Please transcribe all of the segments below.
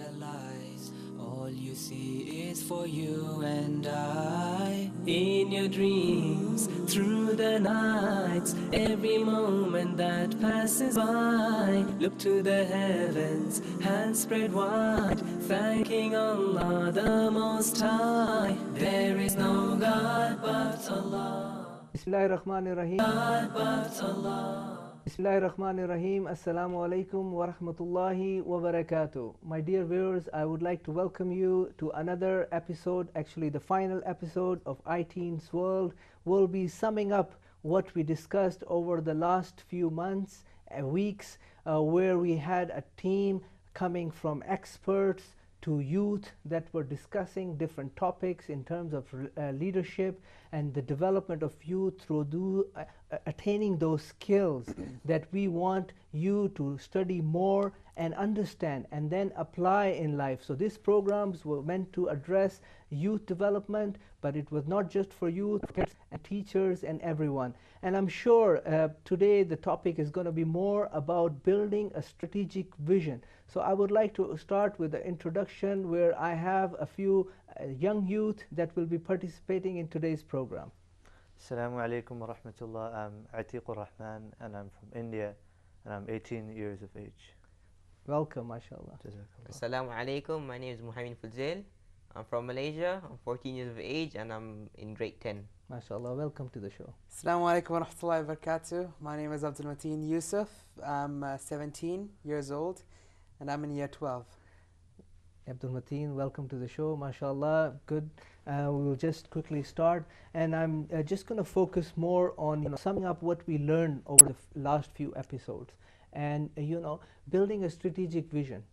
realize all you see is for you and I. In your dreams, through the nights, every moment that passes by, look to the heavens, hands spread wide, thanking Allah the Most High. There is no God but Allah. Bismillahirrahmanirrahim. God but Allah. Bismillahirrahmanirrahim. Assalamu alaikum wa rahmatullahi wa barakatuh. My dear viewers, I would like to welcome you to another episode, actually the final episode of Teens World. We'll be summing up what we discussed over the last few months, weeks, where we had a team coming from experts to youth that were discussing different topics in terms of leadership and the development of youth through attaining those skills that we want you to study more and understand and then apply in life. So these programs were meant to address youth development, but it was not just for youth, and teachers and everyone. And I'm sure today the topic is going to be more about building a strategic vision. So I would like to start with the introduction where I have a few young youth that will be participating in today's program. Assalamu alaikum wa rahmatullah. I'm Atiqur Rahman and I'm from India and I'm 18 years of age. Welcome, mashallah. Assalamu alaikum. My name is Muhammad Fuzail. I'm from Malaysia. I'm 14 years of age and I'm in grade 10. Mashallah, welcome to the show. Assalamu alaikum wa rahmatullahi wa barakatuh. My name is Abdul Mateen Yusuf. I'm 17 years old and I'm in year 12. Abdul Mateen, welcome to the show. Mashallah, good. We will just quickly start, and I'm just going to focus more on summing up what we learned over the last few episodes, and building a strategic vision.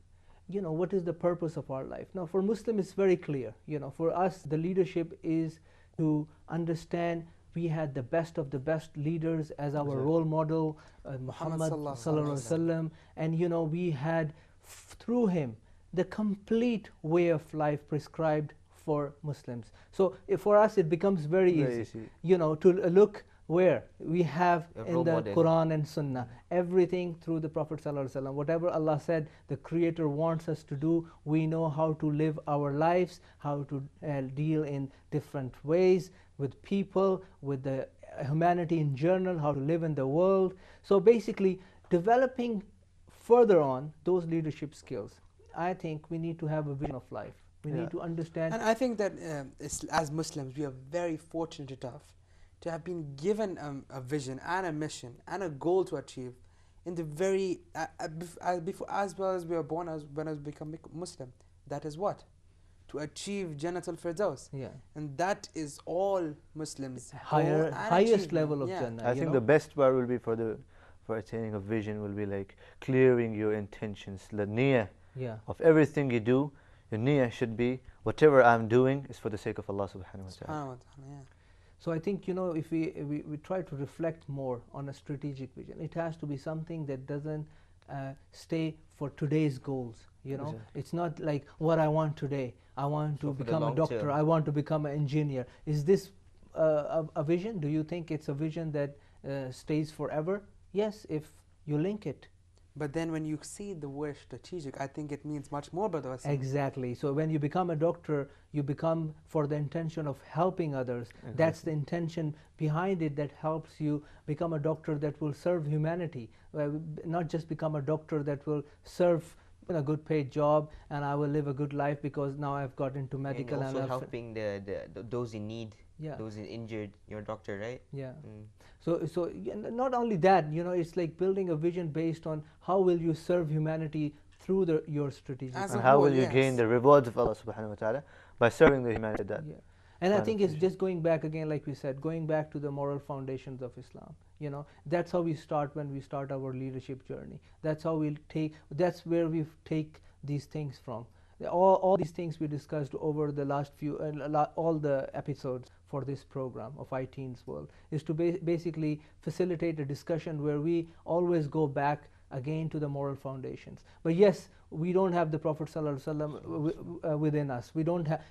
What is the purpose of our life? Now, for Muslim, it's very clear. For us, the leadership is to understand we had the best of the best leaders as our role model, Muhammad sallallahu alaihi wasallam, and we had through him the complete way of life prescribed for Muslims. So for us it becomes very easy. To look where we have in the model. Quran and Sunnah, everything through the Prophet ﷺ. Whatever Allah said the Creator wants us to do, we know how to live our lives, how to deal in different ways with people, with the humanity in general, how to live in the world. So basically developing further on those leadership skills. I think we need to have a vision of life. We need to understand. And I think that as Muslims, we are very fortunate enough to have been given a vision and a mission and a goal to achieve in the very, before, as well as we were born, when I become Muslim. That is what? To achieve Jannatul Firdaus. Yeah. And that is all Muslims. Highest level of Jannah. I think the best part will be for attaining a vision will be like clearing your intentions, the niyyah of everything you do. Your niyyah should be whatever I'm doing is for the sake of Allah subhanahu wa ta'ala. So I think if we try to reflect more on a strategic vision, it has to be something that doesn't stay for today's goals. Exactly. It's not like what I want today. I want to become a doctor. I want to become an engineer. Is this a vision? Do you think it's a vision that stays forever? Yes, if you link it. But then when you see the word strategic, I think it means much more, Brother Wasim. Exactly. So when you become a doctor, you become for the intention of helping others. Exactly. That's the intention behind it that helps you become a doctor that will serve humanity. Not just become a doctor that will serve a good paid job and I will live a good life because now I've got into medical and also helping those in need. Yeah. Those injured, you're a doctor, right? Yeah. So not only that, it's like building a vision based on how will you serve humanity through your strategic. And how will you gain the rewards of Allah subhanahu wa ta'ala by serving the humanity. And I think it's just going back again, like we said, going back to the moral foundations of Islam. That's how we start when we start our leadership journey. That's where we take these things from. All these things we discussed over the last few, all the episodes for this program of Teens World is to basically facilitate a discussion where we always go back again to the moral foundations. But yes, we don't have the Prophet ﷺ within us. We don't have,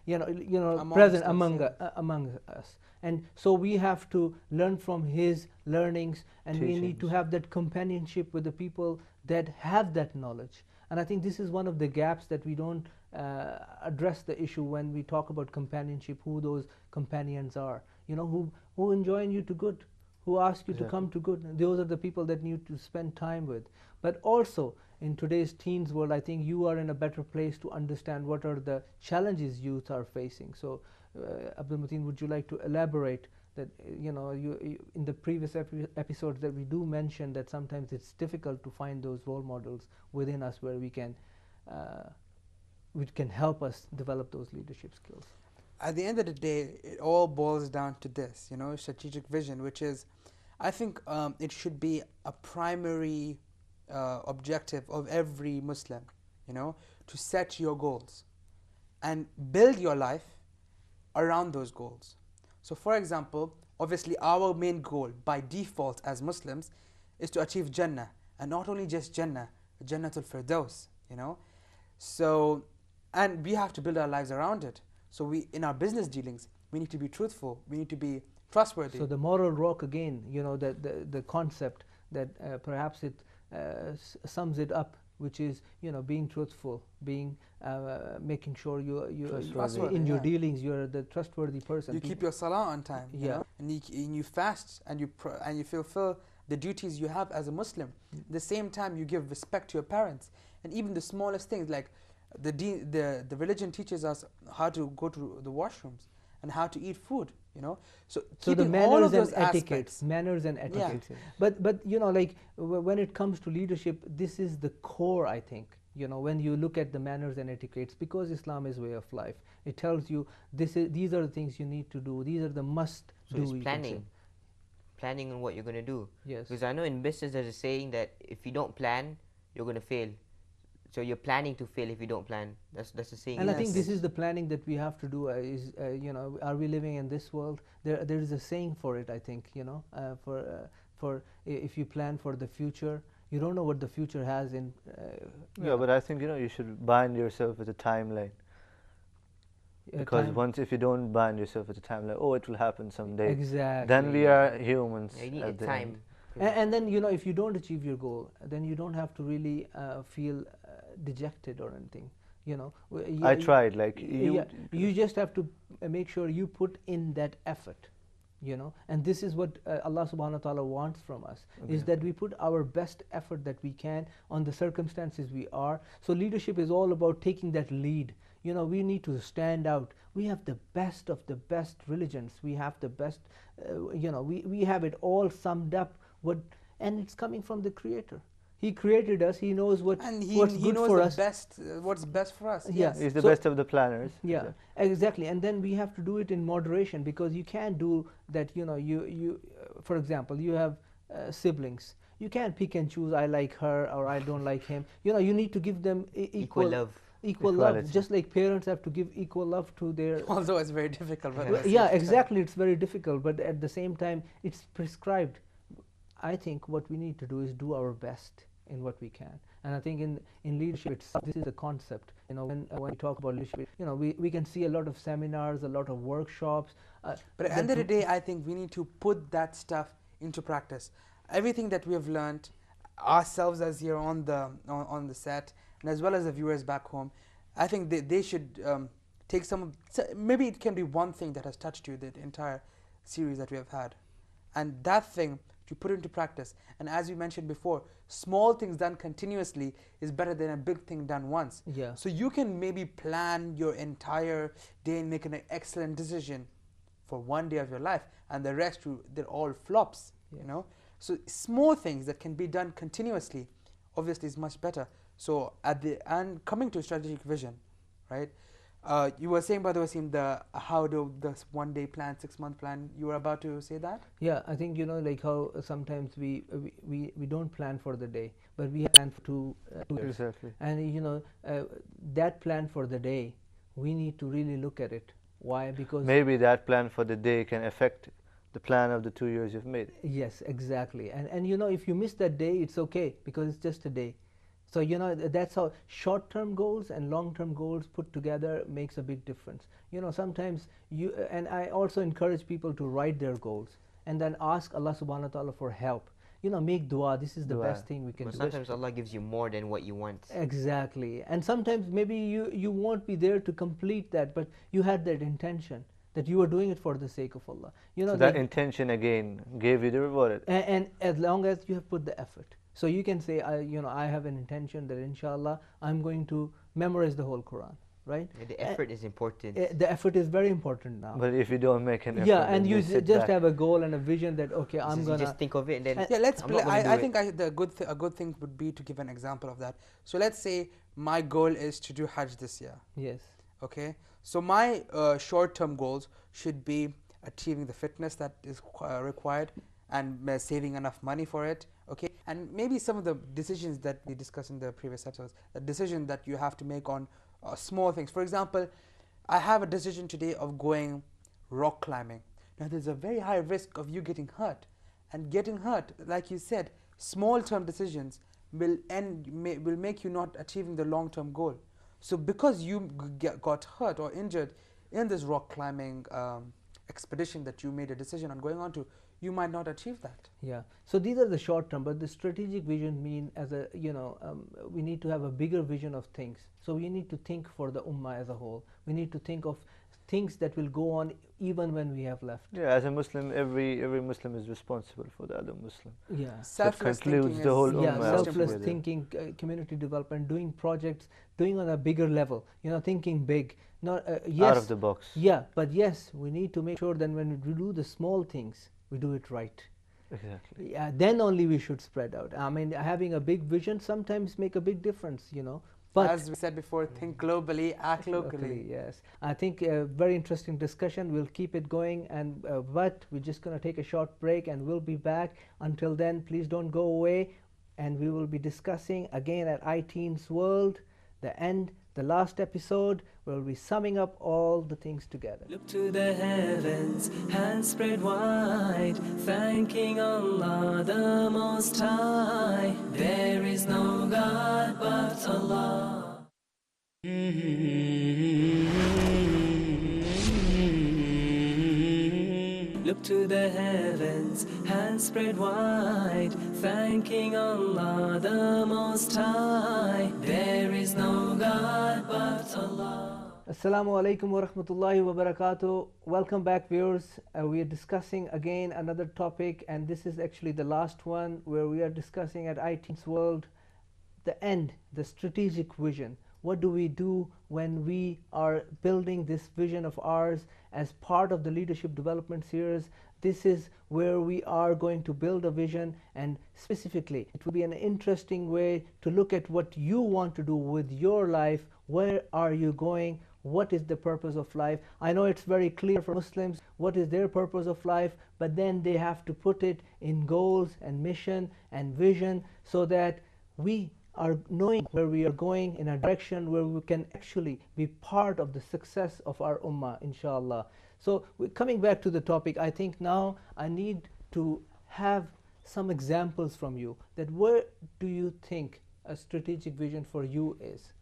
present among us. And so we have to learn from his learnings, and we need to have that companionship with the people that have that knowledge. And I think this is one of the gaps that we don't address the issue when we talk about companionship, who those companions are, who enjoin you to good, who ask you to come to good. And those are the people that you need to spend time with. But also, in today's teens world, I think you are in a better place to understand what are the challenges youth are facing. So, Abdul Mateen, would you like to elaborate that, you in the previous episodes that we do mention that sometimes it's difficult to find those role models within us where which can help us develop those leadership skills? At the end of the day, it all boils down to this, strategic vision, which is, I think it should be a primary objective of every Muslim, to set your goals and build your life around those goals. So for example, obviously our main goal by default as Muslims is to achieve Jannah, and not only just Jannah, Jannatul Firdaus, So, and we have to build our lives around it. So in our business dealings, we need to be truthful, we need to be trustworthy. So the moral rock again, the concept that perhaps it sums it up, which is being truthful, being making sure you in your dealings you're the trustworthy person. You keep your salah on time, and you fast and you fulfill the duties you have as a Muslim. At the same time, you give respect to your parents, and even the smallest things like the religion teaches us how to go to the washrooms and how to eat food, So the manners and etiquettes, Yeah. But like when it comes to leadership, this is the core, I think. When you look at the manners and etiquettes, because Islam is way of life, it tells you these are the things you need to do. These are the must do. So it's planning on what you're going to do. Yes. Because I know in business there's a saying that if you don't plan, you're going to fail. So you're planning to fail if you don't plan. That's the saying. And I think this is the planning that we have to do. Are we living in this world? There is a saying for it. I think for if you plan for the future, you don't know what the future has in. But I think you should bind yourself with a timeline. Because if you don't bind yourself with a timeline, it will happen someday. Exactly. Then we are humans. You need time. And then if you don't achieve your goal, then you don't have to really feel dejected or anything. I tried. You just have to make sure you put in that effort. And this is what Allah subhanahu wa ta'ala wants from us, is that we put our best effort that we can on the circumstances we are. So leadership is all about taking that lead. We need to stand out. We have the best of the best religions. We have the best, we have it all summed up. And it's coming from the Creator. He created us. He knows what's good for us. What's best for us. Yeah. He's the best of the planners. Yeah, exactly. And then we have to do it in moderation, because you can't do that. For example, you have siblings. You can't pick and choose. I like her or I don't like him. You need to give them equal love. Equal love, just like parents have to give equal love to their. Although it's very difficult. Yeah, exactly. It's very difficult, but at the same time, it's prescribed. I think what we need to do is do our best in what we can, and I think in leadership itself, this is a concept. When we talk about leadership, we can see a lot of seminars, a lot of workshops. But at the end of the day, I think we need to put that stuff into practice. Everything that we have learned, ourselves as here on the set, and as well as the viewers back home, I think they should take maybe it can be one thing that has touched you the entire series that we have had, and that thing to put into practice. And as we mentioned before, small things done continuously is better than a big thing done once. Yeah. So you can maybe plan your entire day and make an excellent decision for one day of your life, and the rest they're all flops. Yeah. So small things that can be done continuously obviously is much better. So and coming to strategic vision, right? You were saying, by the way, Wasim, the 1 day plan, 6 month plan. You were about to say that? Yeah, I think like how sometimes we don't plan for the day, but we plan for 2 years. Exactly. And that plan for the day, we need to really look at it. Why? Because maybe that plan for the day can affect the plan of the 2 years you've made. Yes, exactly. And if you miss that day, it's okay, because it's just a day. So that's how short-term goals and long-term goals put together makes a big difference. Sometimes and I also encourage people to write their goals and then ask Allah subhanahu wa ta'ala for help. make dua. This is the Dua. best thing we can But do. sometimes Allah gives you more than what you want. Exactly. And sometimes maybe you won't be there to complete that, but you had that intention that you were doing it for the sake of Allah. So that intention again gave you the reward. And as long as you have put the effort. So you can say, I have an intention that inshallah I'm going to memorize the whole Quran, right? Yeah, the effort is important. The effort is very important now. But if you don't make an effort, yeah, and you sit just back. have a goal and a vision that okay, I'm gonna You just think of it and then Yeah, let's I'm play. not gonna do I it. think a good thing would be to give an example of that. So let's say my goal is to do Hajj this year. yes, Okay, so my short-term goals should be achieving the fitness that is required and saving enough money for it. Okay, and maybe some of the decisions that we discussed in the previous episodes, the decision that you have to make on small things. For example, I have a decision today of going rock climbing. Now there's a very high risk of you getting hurt, and getting hurt, like you said, small-term decisions will make you not achieving the long-term goal. So because you got hurt or injured in this rock climbing expedition that you made a decision on going on to, you might not achieve that. yeah. So these are the short term, but the strategic vision mean as a we need to have a bigger vision of things. So we need to think for the ummah as a whole. We need to think of things that will go on even when we have left. Yeah, as a Muslim, every Muslim is responsible for the other Muslim. Yeah. Selfless concludes thinking the whole Yeah, ummah selfless together. thinking, community development, doing projects, doing on a bigger level. Thinking big. Not yes. Out of the box. Yeah, but yes, we need to make sure that when we do the small things, we do it right. Exactly. Yeah, then only we should spread out. I mean, having a big vision sometimes make a big difference, But as we said before, think globally, act locally. Yes, I think a very interesting discussion. We'll keep it going, and but we're just going to take a short break, and we'll be back. Until then, please don't go away, and we will be discussing again at iTeens World the last episode. We'll be summing up all the things together. Look to the heavens, hands spread wide, thanking Allah the Most High. There is no God but Allah. Look to the heavens, hands spread wide, thanking Allah the Most High. There is no God but Allah. Assalamu alaikum wa rahmatullahi wa barakatuh. Welcome back, viewers. We are discussing again another topic, and this is actually the last one where we are discussing at iTeens World the strategic vision. What do we do when we are building this vision of ours as part of the leadership development series? This is where we are going to build a vision, and specifically it will be an interesting way to look at what you want to do with your life. Where are you going? What is the purpose of life? I know it's very clear for Muslims what is their purpose of life, but then they have to put it in goals and mission and vision so that we are knowing where we are going in a direction where we can actually be part of the success of our ummah, inshallah. So coming back to the topic, I think now I need to have some examples from you that where do you think a strategic vision for you is?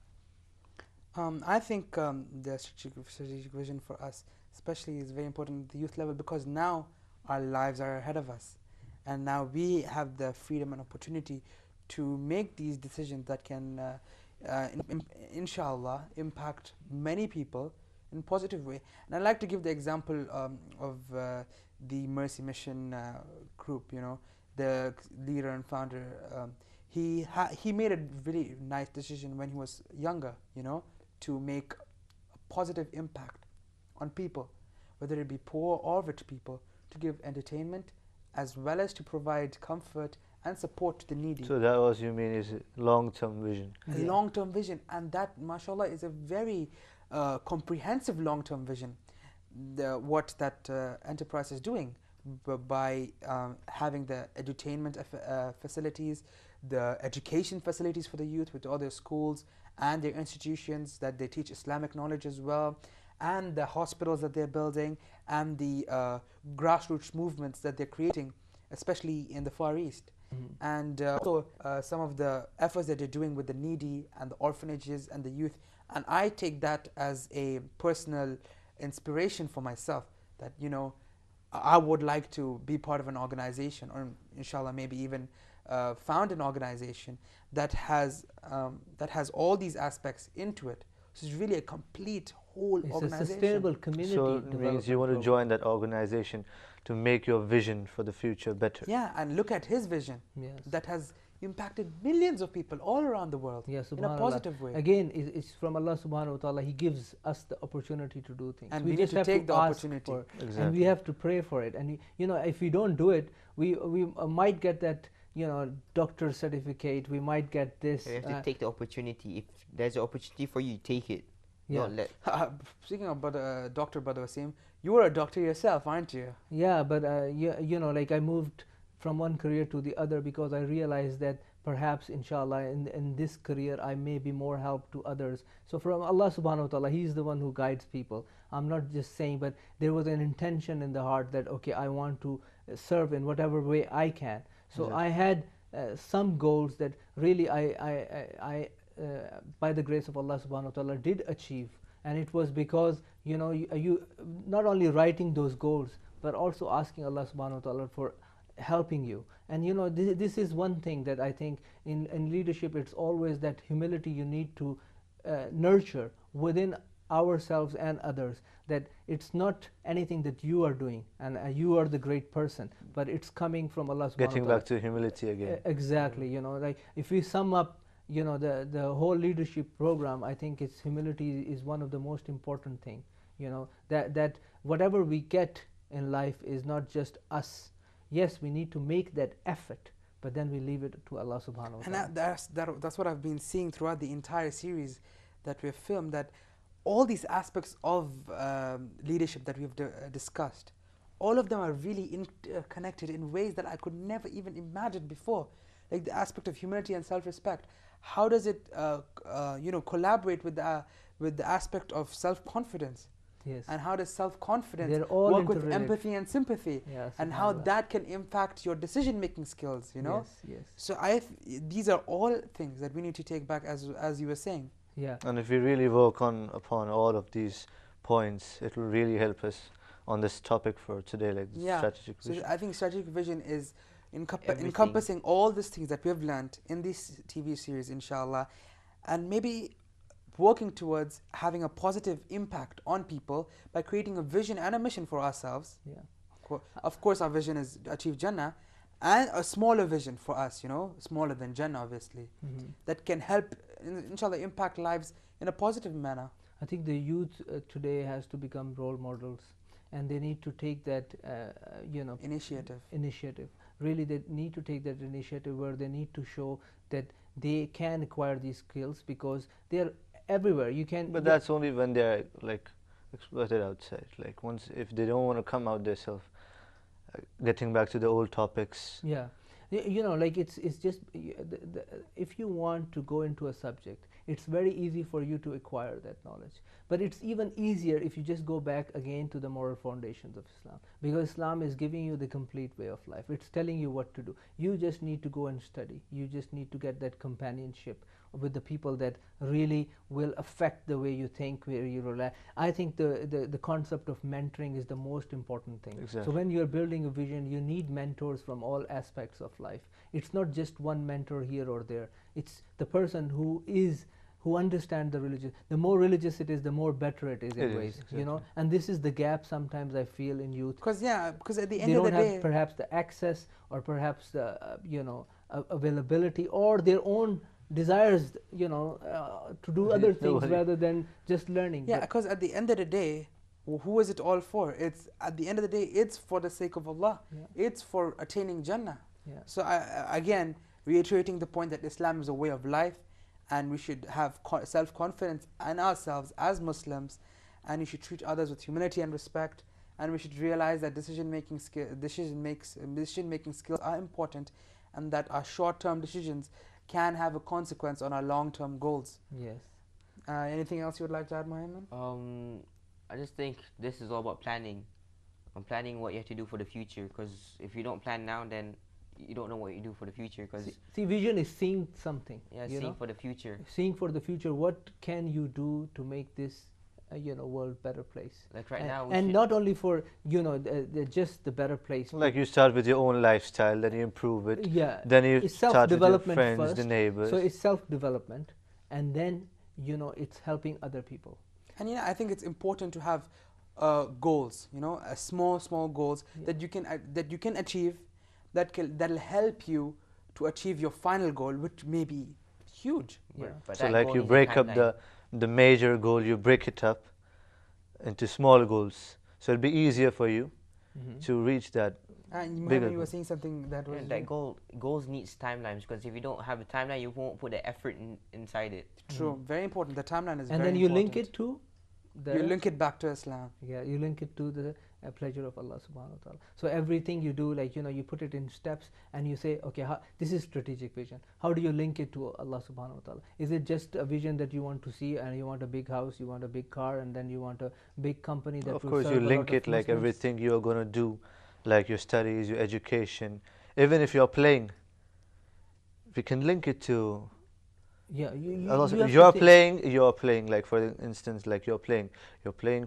I think the strategic vision for us especially is very important at the youth level, because now our lives are ahead of us, and now we have the freedom and opportunity to make these decisions that can inshallah impact many people in a positive way. And I'd like to give the example of the Mercy Mission group. The leader and founder, he made a really nice decision when he was younger, to make a positive impact on people, whether it be poor or rich people, to give entertainment as well as to provide comfort and support to the needy. So that was, you mean, is a long-term vision. A long-term vision, and that, mashallah, is a very comprehensive long-term vision. What that enterprise is doing by having the edutainment facilities, the education facilities for the youth with all their schools and their institutions that they teach Islamic knowledge as well, and the hospitals that they're building, and the grassroots movements that they're creating, especially in the Far East. And also some of the efforts that they're doing with the needy and the orphanages and the youth. And I take that as a personal inspiration for myself, that I would like to be part of an organization, or inshallah maybe even found an organization that has all these aspects into it. So it's really a complete whole It's organization. a sustainable community. So it means you want to join that organization to make your vision for the future better. Yeah, and look at his vision. Yes. That has impacted millions of people all around the world, yes, in a positive way. Again, it's from Allah subhanahu wa ta'ala. He gives us the opportunity to do things. And we we just need to have take the ask opportunity. for it. Exactly. And we have to pray for it. And you know, if we don't do it, we might get that, you know, doctor certificate. We might get this. You have to take the opportunity. If there's an opportunity for you, take it. Yeah. Don't let. Speaking of Dr. Badr Wasim, you were a doctor yourself, aren't you? Yeah, but you know, like I moved from one career to the other because I realized that perhaps, inshallah, in this career I may be more help to others. So from Allah subhanahu wa ta'ala, He's the one who guides people. I'm not just saying, but there was an intention in the heart that, okay, I want to serve in whatever way I can. So Yes. I had some goals that really I by the grace of Allah subhanahu wa ta'ala did achieve. And it was because, you know, you not only writing those goals, but also asking Allah subhanahu wa ta'ala for helping you. And you know, this is one thing that I think in leadership, it's always that humility you need to nurture within ourselves and others, that it's not anything that you are doing and you are the great person, but it's coming from Allah subhanahu wa ta'ala. Getting back to humility again. Exactly. You know, like if we sum up, you know, the whole leadership program, I think it's humility is one of the most important thing. You know, that whatever we get in life is not just us. Yes, we need to make that effort, but then we leave it to Allah subhanahu wa ta'ala. And that's what I've been seeing throughout the entire series that we've filmed, that all these aspects of leadership that we've discussed, all of them are really interconnected in ways that I could never even imagine before. Like the aspect of humility and self-respect. How does it you know, collaborate with the aspect of self-confidence? Yes. And how does self-confidence They're all work with interrelated. empathy and sympathy? Yeah, and how subhanallah. that can impact your decision-making skills, you know? Yes, yes. So these are all things that we need to take back, as you were saying. Yeah. And if we really work upon all of these points, it will really help us on this topic for today, like the strategic vision. So I think strategic vision is Everything. encompassing all these things that we have learned in this TV series, inshallah, and maybe working towards having a positive impact on people by creating a vision and a mission for ourselves. Yeah. Of course, our vision is to achieve Jannah, and a smaller vision for us, you know, smaller than Jannah, obviously, that can help, inshallah, impact lives in a positive manner. I think the youth today has to become role models, and they need to take that, you know, initiative. Really, they need to take that initiative where they need to show that they can acquire these skills because they are everywhere. You can. But that's only when they're like exploited outside. Like once, if they don't want to come out themselves, getting back to the old topics. Yeah. You know, like it's just if you want to go into a subject, it's very easy for you to acquire that knowledge. But it's even easier if you just go back again to the moral foundations of Islam, because Islam is giving you the complete way of life. It's telling you what to do. You just need to go and study. You just need to get that companionship with the people that really will affect the way you think, where you rely. I think the concept of mentoring is the most important thing. Exactly. So when you're building a vision, you need mentors from all aspects of life. It's not just one mentor here or there. It's the person who understands the religion. The more religious it is, the more better it is in ways. Exactly. You know, and this is the gap sometimes I feel in youth. Because at the end They of the don't day, have perhaps the access or perhaps the you know, availability or their own desires, you know, to do other things rather than just learning. yeah, because at the end of the day, who is it all for? It's at the end of the day, it's for the sake of Allah. Yeah. It's for attaining Jannah. Yeah. So again, reiterating the point that Islam is a way of life, and we should have self-confidence in ourselves as Muslims, and we should treat others with humility and respect, and we should realize that decision-making skills are important, and that our short-term decisions can have a consequence on our long-term goals. Yes. Anything else you would like to add, Mohammed? I just think this is all about planning. Planning what you have to do for the future, because if you don't plan now, then you don't know what you do for the future. Because see, vision is seeing something. yeah, you seeing know? for the future. Seeing for the future, what can you do to make this world better place. Like right now, we and should- not only for just the better place. Like you start with your own lifestyle, then you improve it. Yeah, Then you it's start with your self-development friends, first. the neighbors. So it's self-development, and then it's helping other people. And I think it's important to have goals. Small goals that you can achieve, that'll help you to achieve your final goal, which may be huge. Yeah. But So that like goal you needs a break up timeline. the major goal, you break it up into small goals. So it'll be easier for you to reach that. And Bigger you were goal. saying something that was Yeah, that goals needs timelines, because if you don't have a timeline, you won't put the effort inside it. true. Very important. The timeline is And very then you important. link it to You link it back to Islam. Yeah, you link it to the pleasure of Allah subhanahu wa ta'ala. So everything you do, like you put it in steps, and you say, okay, this is strategic vision. How do you link it to Allah subhanahu wa ta'ala? Is it just a vision that you want to see, and you want a big house, you want a big car, and then you want a big company that Of will course, serve you a lot link of it like Muslims? everything you're going to do, like your studies, your education. Even if you're playing, we can link it to Yeah, you also, have to you're playing, like for instance, like you're playing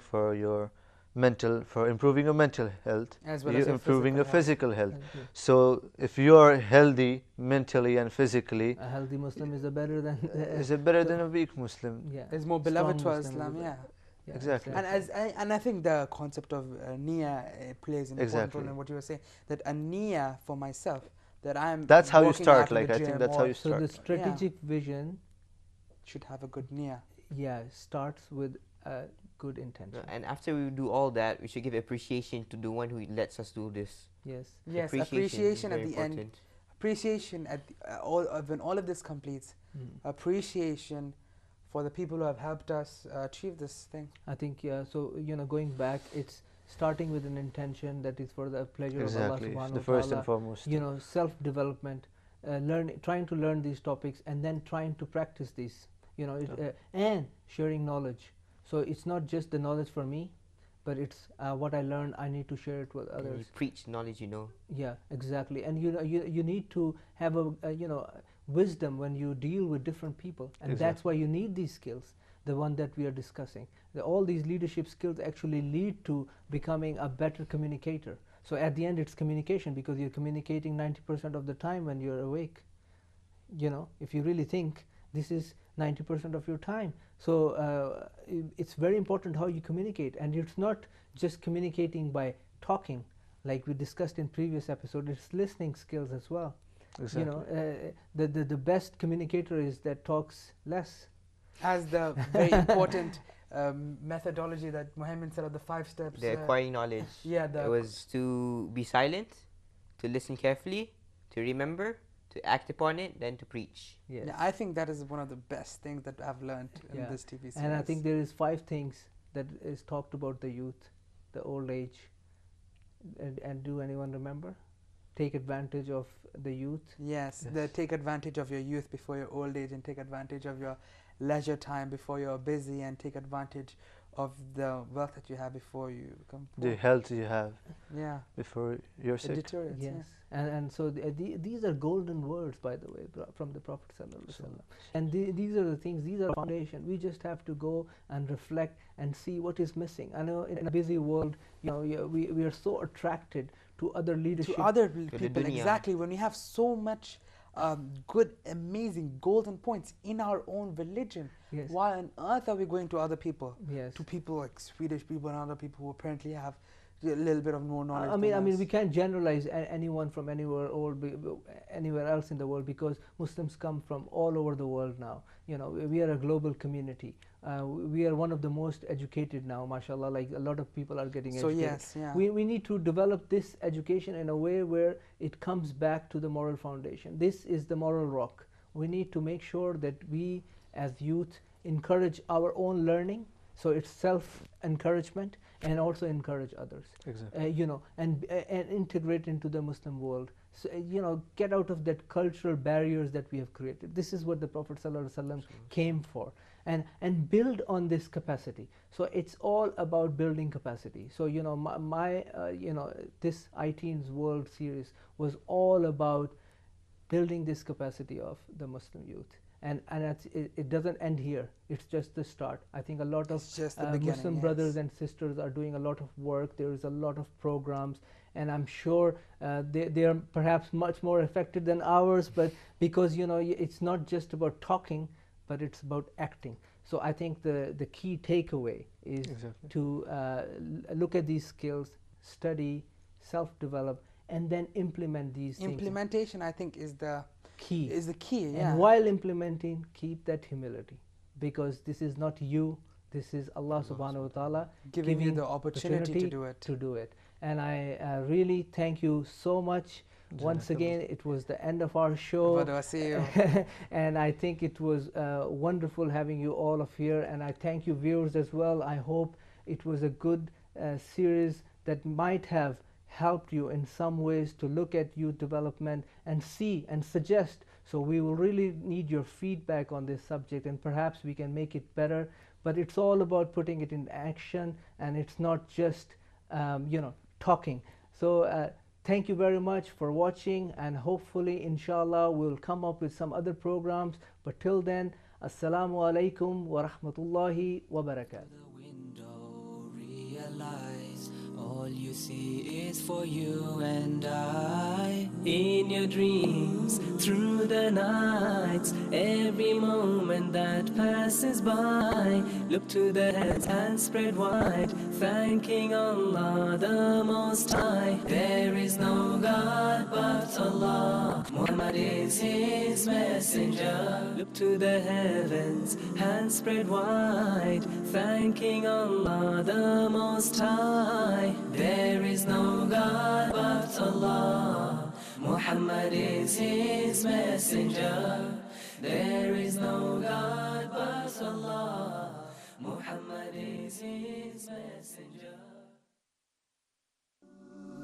for improving your mental health, As well you're as your improving your physical physical health. Yeah. So if you're healthy mentally and physically, A healthy Muslim is better than is it better than a weak Muslim? yeah. Is more beloved to Strong Muslim Islam. is Yeah. Yeah, Exactly. And I think the concept of niyyah plays an important Exactly. role in what you were saying. That a niyyah for myself, that I'm. That's how you working start. out in Like the I think gym that's how or you So start. the strategic vision, should have a good niyyah. starts with a good intention. And after we do all that, we should give appreciation to the one who lets us do this. Yes. Yes, is appreciation at very the end. important. Appreciation at when all of this completes. Appreciation for the people who have helped us achieve this thing. I think so going back, it's starting with an intention that is for the pleasure Exactly. of Allah subhanahu The wa first ta'ala. and foremost. Self-development, trying to learn these topics, and then trying to practice these, and sharing knowledge. So it's not just the knowledge for me, but it's what I learned, I need to share it with And others. you preach knowledge, Yeah, exactly. And you need to have a wisdom when you deal with different people, and that's why you need these skills, the one that we are discussing. All these leadership skills actually lead to becoming a better communicator. So at the end, it's communication, because you're communicating 90% of the time when you're awake. If you really think, this is 90% of your time. So it's very important how you communicate, and it's not just communicating by talking, like we discussed in previous episode. It's listening skills as well. Exactly. The best communicator is that talks less. As the very important methodology that Muhammad said of the 5 steps. The acquiring knowledge. Yeah, It was to be silent, to listen carefully, to remember, to act upon it, then to preach. Yes. Yeah, I think that is one of the best things that I've learned in this TV series. And I think there is 5 things that is talked about the youth, the old age, and do anyone remember? Take advantage of the youth. Yes, take advantage of your youth before your old age, and take advantage of your leisure time before you're busy, and take advantage of the wealth that you have before you become poor. The health you have Yeah, before you're it sick. deteriorates. Yes, and so these are golden words, by the way, from the Prophet sallallahu alaihi wasallam. And these are the things. These are foundation. We just have to go and reflect and see what is missing. I know in a busy world, we are so attracted to other leadership. To other the people, dunya. exactly. When we have so much good, amazing, golden points in our own religion, Yes. why on earth are we going to other people? Yes. To people like Swedish people and other people who apparently have a little bit of more knowledge. I mean, than us. we can't generalize anyone from anywhere or anywhere else in the world, because Muslims come from all over the world now. We are a global community. We are one of the most educated now, mashallah. Like a lot of people are getting So educated. yes, yeah. We need to develop this education in a way where it comes back to the moral foundation. This is the moral rock. We need to make sure that we, as youth, encourage our own learning. So it's self-encouragement, and also encourage others. Exactly. And integrate into the Muslim world. So, get out of that cultural barriers that we have created. This is what the Prophet ﷺ came for, and build on this capacity. So it's all about building capacity. So this Teens World series was all about building this capacity of the Muslim youth. it doesn't end here. It's just the start. I think a lot of It's just the beginning, Muslim yes. brothers and sisters are doing a lot of work. There is a lot of programs, and I'm sure they are perhaps much more affected than ours, but because it's not just about talking, but it's about acting. So I think the key takeaway is Exactly. to look at these skills, study, self-develop, and then implement these things. Implementation, I think, is the Key. Yeah. And while implementing, keep that humility, because this is not you, this is Allah subhanahu wa ta'ala giving you the opportunity to do it. And I really thank you so much. Once again, it was the end of our show. And I think it was wonderful having you all of here, and I thank you viewers as well. I hope it was a good series that might have helped you in some ways to look at youth development and see and suggest. So we will really need your feedback on this subject, and perhaps we can make it better. But it's all about putting it in action, and it's not just talking. So thank you very much for watching, and hopefully inshallah we'll come up with some other programs. But till then, assalamu alaikum wa rahmatullahi wa barakatuh. All you see is for you and I. In your dreams, through the nights, every moment that passes by, look to the heavens and spread wide, thanking Allah the Most High. There is no God but Allah, Muhammad is His messenger. Look to the heavens and spread wide, thanking Allah the Most High. There is no God but Allah, Muhammad is His messenger. There is no God but Allah, Muhammad is His messenger.